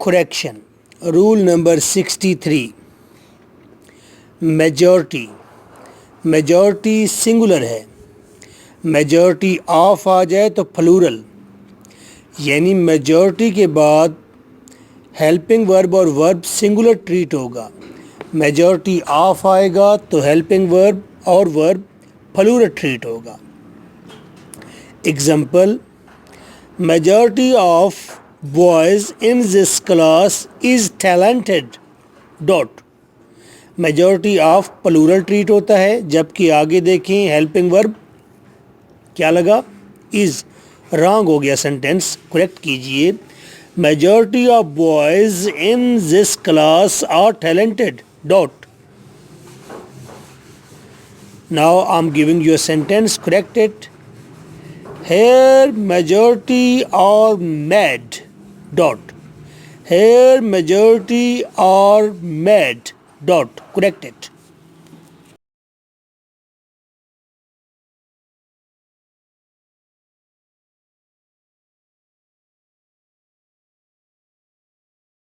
Correction. Rule number 63. Majority. Majority singular है. Majority of आ जाए तो plural. यानी majority के बाद helping verb और verb singular treat होगा. Majority of आएगा तो helping verb और verb plural treat होगा. Example. Majority of boys in this class is talented. Dot. Majority of plural treat होता है, जबकि आगे देखें helping verb क्या लगा, is. wrong हो गया सेंटेंस, करेक्ट कीजिए. Majority of boys in this class are talented. Dot. Now I'm giving you a sentence, correct it. Here majority are mad. Dot. Here majority are mad. Dot. Correct it.